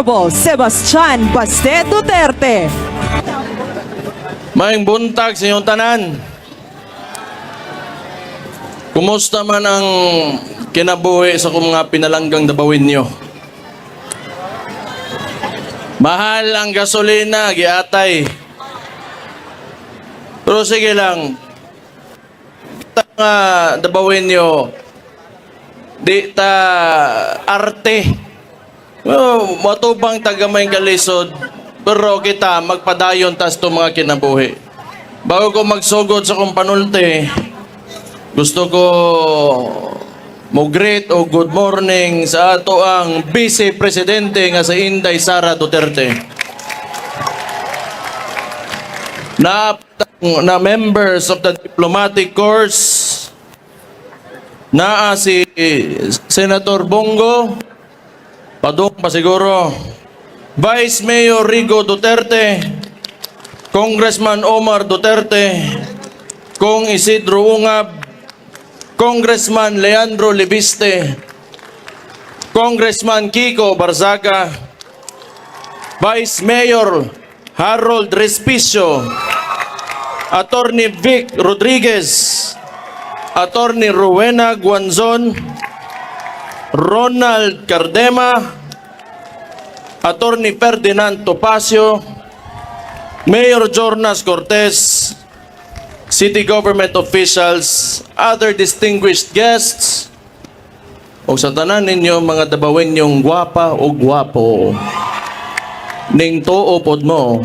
Honorable Sebastian Baste Duterte. Maayong buntag sa inyong tanan. Kumusta man ang kinabuhi sa kung mga pinalanggang dabawin nyo? Mahal ang gasolina, giatay. Pero sige lang, kita nga dabawin nyo, di ta arte. Matubang tagamay kalisod, pero kita magpadayon tas to mga kinabuhi. Bago ko magsugod sa kong panulti, gusto ko mo greet o good morning sa ato ang Vice Presidente nga si Inday Sara Duterte. Na members of the diplomatic corps, naa si Senator Bongo, padung pa siguro, Vice Mayor Rigo Duterte, Congressman Omar Duterte, Kong Isidro Ungab, Congressman Leandro Libiste, Congressman Kiko Barzaga, Vice Mayor Harold Respicio, Attorney Vic Rodriguez, Attorney Rowena Guanzon, Ronald Cardema, Attorney Ferdinand Topacio, Mayor Jornas Cortez, city government officials, other distinguished guests, o sa tanan ninyo mga dabawin yung gwapa o gwapo, ning tuo pod mo.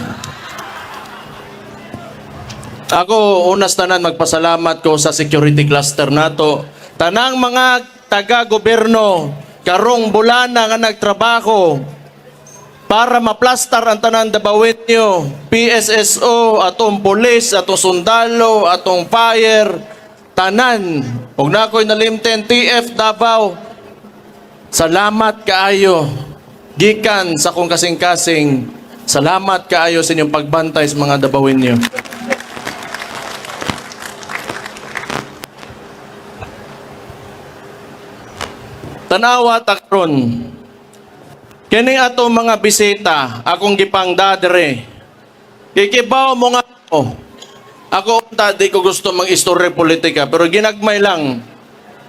Ako, unas tanan magpasalamat ko sa security cluster nato. Tanang mga taga-gobyerno, karong bulana nga nagtrabaho, para maplastar ang tanan dabawin nyo, PSSO, atong polis, atong sundalo, atong fire, tanan. Huwag na ako'y nalimten, TF Davao. Salamat kaayo. Gikan sa kong kasing-kasing. Salamat kaayo sa inyong pagbantay sa mga dabawin nyo. Tanawa takron. Kini ato mga bisita, akong gipang dadre. Kikibaw mo nga ako. Ako di ko gusto mag-istorya politika, pero ginagmay lang.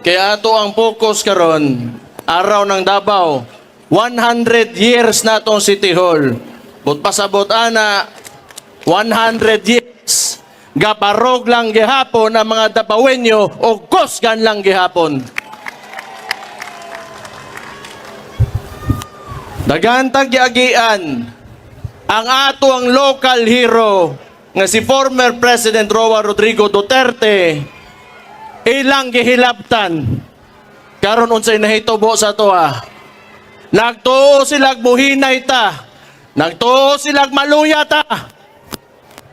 Kaya ato ang focus karon, araw ng Davao. 100 years na itong City Hall. But pasabot ana, 100 years. Gaparog lang gihapon ang mga Davaoenyo o kusgan lang gihapon. Dagantag giagian ang ato ang local hero nga si former President Roa Rodrigo Duterte ilang gihilabtan karon unsay nahitubo sa toa. Nagtuo sila muhinay ta, nagtuo sila maluya ta,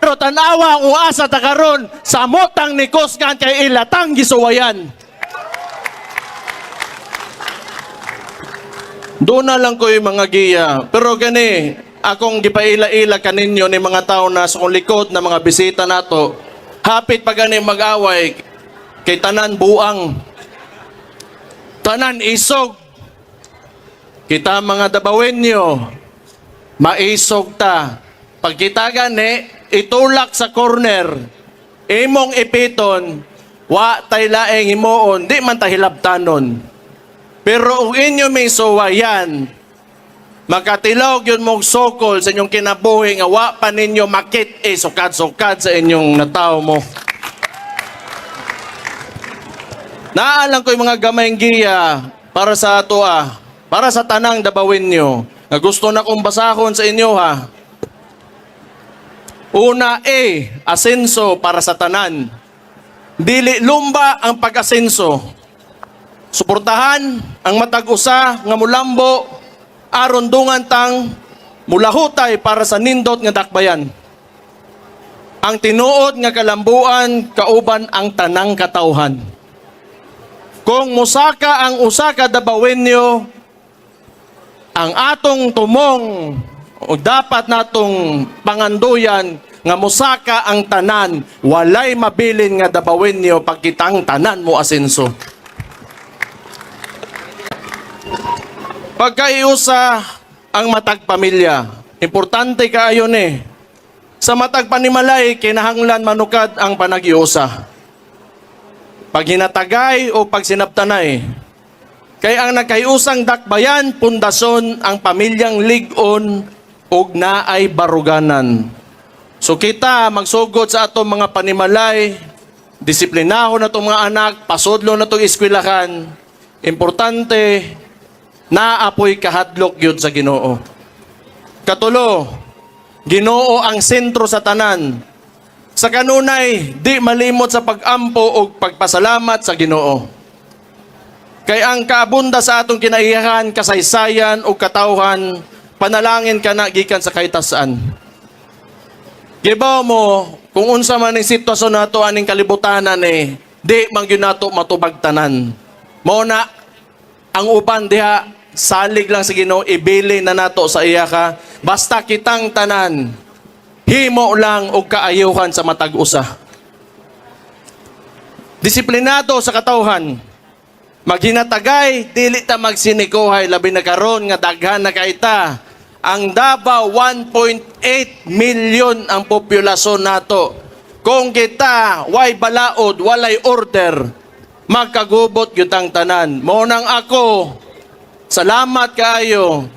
pero tanawa ang uasa ta karon sa motang ni kusgan kay ilatang gisuwayan. Doon na lang ko yung mga giya. Pero gani, akong gipaila-ila kaninyo ni mga tao na sa likod na mga bisita nato. Hapit pa gani mag-away kay tanan buang. Tanan isog. Kita mga Davaoenyo, maisog ta. Pag kita gani, itulak sa corner. Imong ipiton, wa tay laeng himoon, di man ta hilabtanon. Pero kung inyo may suwayan, makatilog yun mong sokol sa inyong kinabuhi nga wa pa ninyo makit sukad-sukad sa inyong natao mo. Naalang ko yung mga gamayng giya para sa ato para sa tanang Davaoenyo nga gusto na kong basahon sa inyo ha. Una asenso para sa tanan. Dili lumba ang pag-asenso. Suportahan ang matag-usa nga mulambo aron dungan tang mulahutay para sa nindot nga dakbayan. Ang tinuod nga kalambuan kauban ang tanang katawhan. Kung musaka ang usa ka Davaoenyo, ang atong tumong o dapat natong panganduyan nga musaka ang tanan, walay mabilin nga Davaoenyo pagkitang tanan mo asenso. Pagkaiusa ang matag pamilya. Importante kaayo ni. Sa matag panimalay, kinahanglan manukad ang panagiusa. Pag hinatagay o pag sinaptanay, kay ang nagkayusang dakbayan, pundasyon ang pamilyang ligon ug naay baruganan. So kita magsugod sa atong mga panimalay, disiplinahon na itong mga anak, pasudlo na itong eskwelahan. Importante, naapoy kahadlok yun sa Ginoo. Katulo, Ginoo ang sentro sa tanan. Sa kanunay, di malimot sa pag-ampo o pagpasalamat sa Ginoo. Kay ang kaabunda sa atong kinaiyahan, kasaysayan o katawhan, panalangin ka na gikan sa kahitasan. Gibaw mo, kung unsa man ang sitwasyon nato aning kalibutanan di man gyud nato matubagtanan. Mao na ang uban diha salig lang sa Ginoo, ibili na nato sa iya ka. Basta kitang tanan, himo lang og kaayuhan sa matag usa. Disiplinado sa katawhan. Maghinatagay, dili ta magsinikuhay, labi na karon nga daghan na kaita. Ang Davao, 1.8 million ang populasyon nato. Kung kita, way balaod, walay order, magkagubot yutang tanan. Monang ako, salamat kaayo.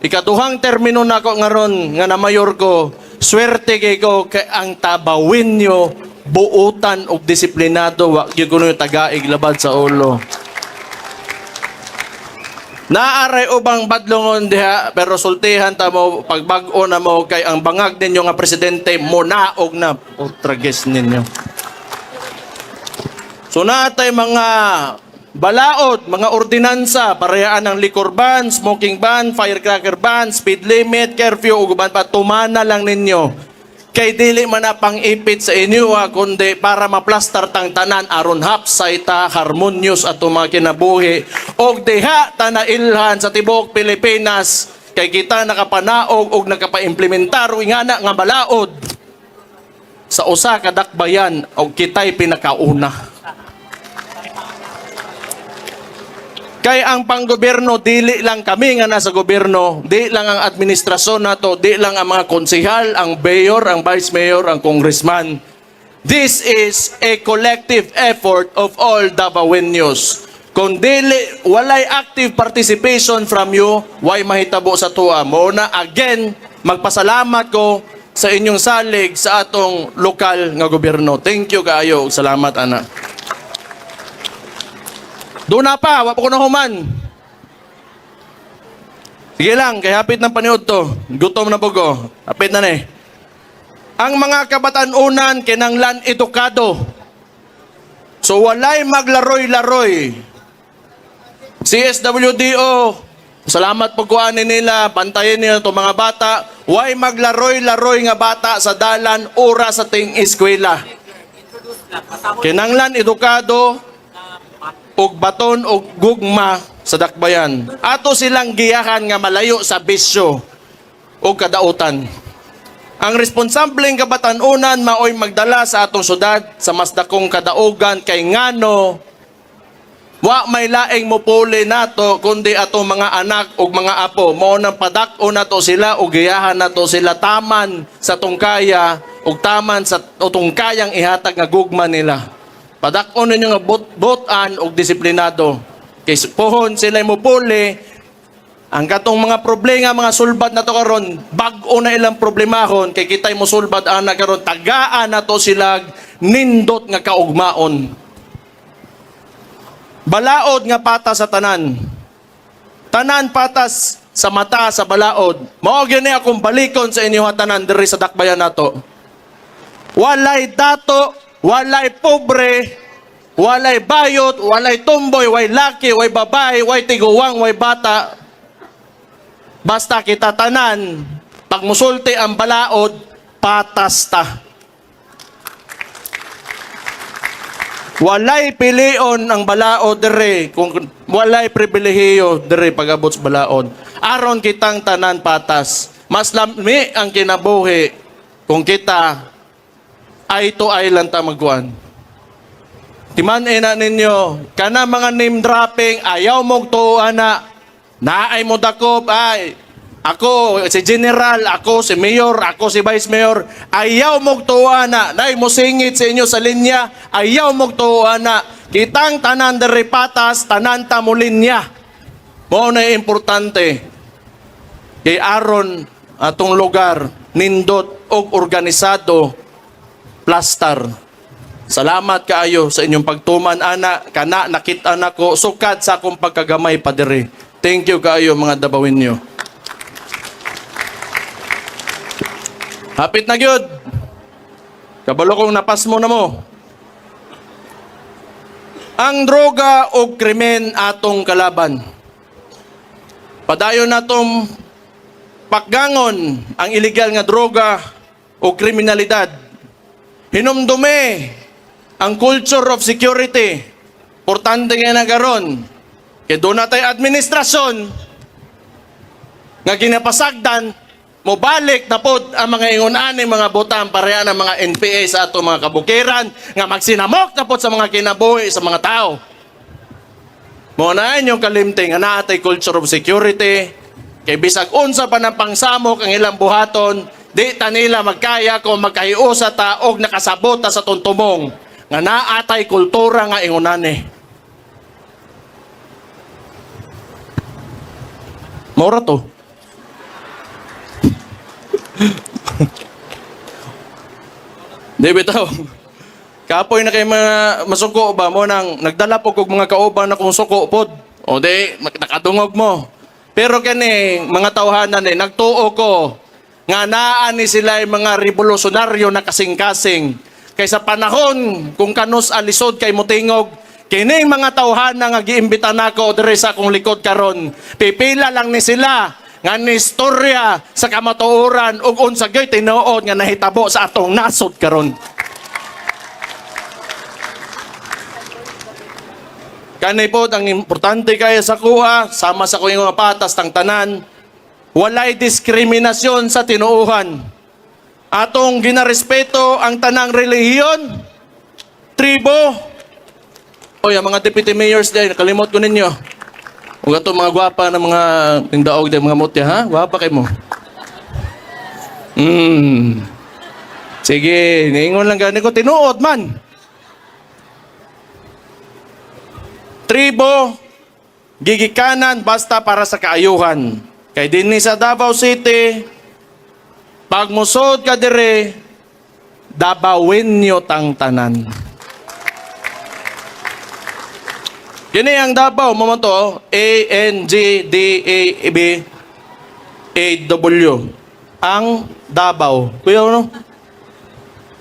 Ikaduhang termino na ako ngaron nga na mayor ko, swerte kay ko kay ang tabawin nyo, buutan og disiplinado, wa gyud kuno tagaig labad sa ulo. Naaray ubang badlongon diha, pero sultihan ta mo pagbag-o na mo kay ang bangag ninyo nga presidente monaog na utrages ninyo. So natay mga balaod, mga ordinansa, parehaan ng liquor ban, smoking ban, firecracker ban, speed limit, curfew, uguban pa, tumana lang ninyo. Kay dili man na pang-ipit sa inyo, kundi para maplastar tang tanan, aron hapsay ta, harmonious ato mga kinabuhi. Og diha ta nailhan sa tibok Pilipinas, kay kita nakapanaog og nakapaimplementar, ingana nga balaod. Sa usa ka dakbayan, og kita'y pinakauna. Kay ang panggobyerno, dili lang kami nga nasa gobyerno, di lang ang administrasyon nato, di lang ang mga konsehal, ang mayor, ang vice mayor, ang congressman. This is a collective effort of all Davaoenos. Kung dili, walay active participation from you, why mahitabo sa tuwa mo na again, magpasalamat ko sa inyong salig sa atong lokal nga gobyerno. Thank you kaayo. Salamat, ana. Doon na pa, wap ko na human. Sige lang, kay hapit ng paniod to. Gutom na po ko. Hapit na ni. Ang mga kabatanunan kinanglan edukado. So walay maglaroy-laroy. CSWDO, salamat po kuhanin nila, bantayan nila itong mga bata. Way maglaroy-laroy nga bata sa dalan, oras sa ting eskwela. Kinanglan edukado, og baton og gugma sa dakbayan. Ato silang giyahan nga malayo sa bisyo o kadautan. Ang responsableng kabatanunan maoy magdala sa atong syudad sa mas dakong kadaugan kay ngano wa may laing mopuli nato kundi atong mga anak ug mga apo. Mao nang padak-o nato sila ug giyahan nato sila taman sa tungkaya ug taman sa tungkayang ihatag nga gugma nila. Padak-on ninyo nga botan o disiplinado. Kay pohon sila mo puli, ang katong mga problema, mga sulbad na to karon, bag-o na ilang problemahon, kay kitay mo sulbad ana karon, tagaan na to sila nindot nga kaugmaon. Balaod nga patas sa tanan. Tanan patas sa mata sa balaod. Mao gyud ni akong balikon sa inyo tanan diri sa dakbayan nato. Walay dato, walay pobre, walay bayot, walay tumboy, walay laki, walay babae, walay tiguwang, walay bata. Basta kita tanan, pag musulti ang balaod, patas ta. Walay pilion ang balaod dere, kung walay pribilehiyo dere pag-abot sa balaod. Aron kitang tanan patas. Mas lami ang kinabuhi kung kita ay to ay lang ta magkuhan. Timan ina ninyo, kana mga name dropping, ayaw mong tuwa na, naay mo dakop, ay, Ako, si General, ako, si Mayor, ako, si Vice Mayor, ayaw mong tuwa na. Dahil mo singit sa inyo sa linya, ayaw mong tuwa na. Kitang tanan dere patas, tanan ta mo linya. Mo na importante. Kay aron atong lugar, nindot og organisado, plaster. Salamat kaayo sa inyong pagtuman, ana. Kana, nakita na ko, sukat sa akong pagkagamay pa dere. Thank you kaayo mga Dabawin nyo. Hapit na gyud. Kabalo kong napas mo na mo. Ang droga o krimen atong kalaban. Padayon natong pakgangon ang illegal nga droga o kriminalidad. Hinumdume ang culture of security. Importante nga na karon. Kaya doon na tayo administrasyon nga ginapasagdan mobalik na pod ang mga ingunaning mga butang pareha ng mga NPA sa ato mga kabukiran nga magsinamok na pod sa mga kinabuhi sa mga tao. Muna yung kalimting nga naatay culture of security kay bisag unsa pa ng pangsamok ang ilang buhaton di ta nila magkaya kung magkahiusa ta og nakasabot ta sa tuntumong nga naatay kultura nga ingunani. Mora to. Di bitaw. Kapoy na kay mga masuko ba mo nang nagdala po kog mga kauban na kung suko pod. O di nakadungog mo. Pero kani mga tawhanan nagtuo ko nga naa ni sila yung mga revolusyonaryo na kasing-kasing. Kaysa panahon kung kanus alisod kay mutingog kining mga tawhanan nga giimbita nako diri sa akong likod karon. Pipila lang ni sila nga ni istorya sa kamatuoran ug unsa gay tinuod nga nahitabo sa atong nasod karon. Kanay po ang importante kaya sa kuha sama sa kuing mga patas tang tanan walay diskriminasyon sa tinuuhan. Atong ginarespeto ang tanang relihiyon, tribo. Oy, ang mga deputy mayors din, nakalimot ko ninyo. Huwag ito mga gwapa na mga tindaog din, mga mutya, ha? Gwapa kayo mo. Sige, niingon lang gani ko, tinuod man. Tribo, gigikanan, basta para sa kaayuhan. Kay din ni sa Davao City, pag musod ka dire, Dabawin nyo tang tanan. Kini ang Davao mo to ANGDABAW ang Davao. Kuya ano?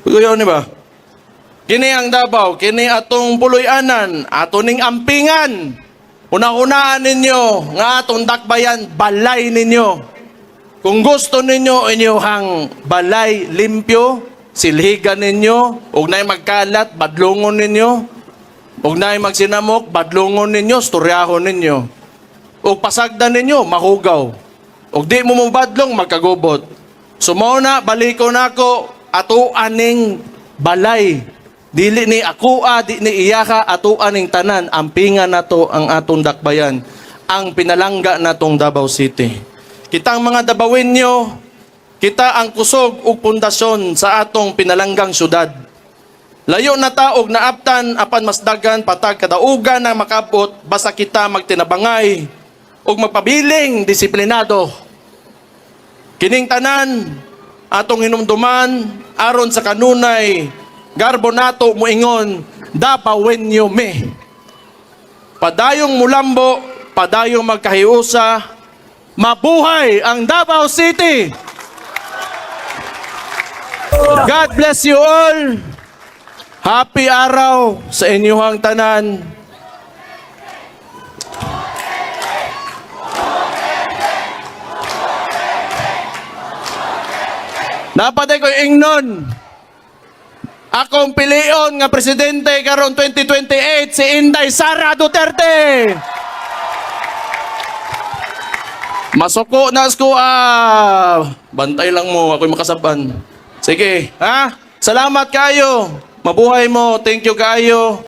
Kuya ano ba? Kini ang Davao, kini atong puloy-anan, ato ning ampingan. Una-unaan ninyo nga atong dakbayan balay ninyo. Kung gusto ninyo inyong balay limpyo, silhigan ninyo, ug nay magkalat, badlongon ninyo. Ug naay magsinamok, badlongon ninyo, storyahon ninyo. Ug pasagdan ninyo, mahugaw. Ug di mo mabadlong, magkagubot. Sumuna, baliko nako, ato aning balay. Dili ni akua, di ni iyaka, ato aning tanan. Ampingan nato ang atong dakbayan. Ang pinalangga natong Davao City. Kitang mga Dabawin nyo, kita ang kusog ug pundasyon sa atong pinalanggang syudad. Layo na taog na aptan apan mas dagan patag kadaugan na makabot basta kita magtinabangay ug magpabiling disiplinado. Kining tanan atong hinumduman aron sa kanunay garbo nato moingon Dabawin nyo me. Padayong mulambo, padayong magkahiusa, mabuhay ang Davao City. God bless you all. Happy araw sa inyong tanan. Napatay ko ingnon. Akong pilion nga presidente karon 2028 si Inday Sara Duterte. Masuko na ko bantay lang mo ako'y makasaban. Sige, ha? Salamat kayo. Mabuhay mo. Thank you kayo.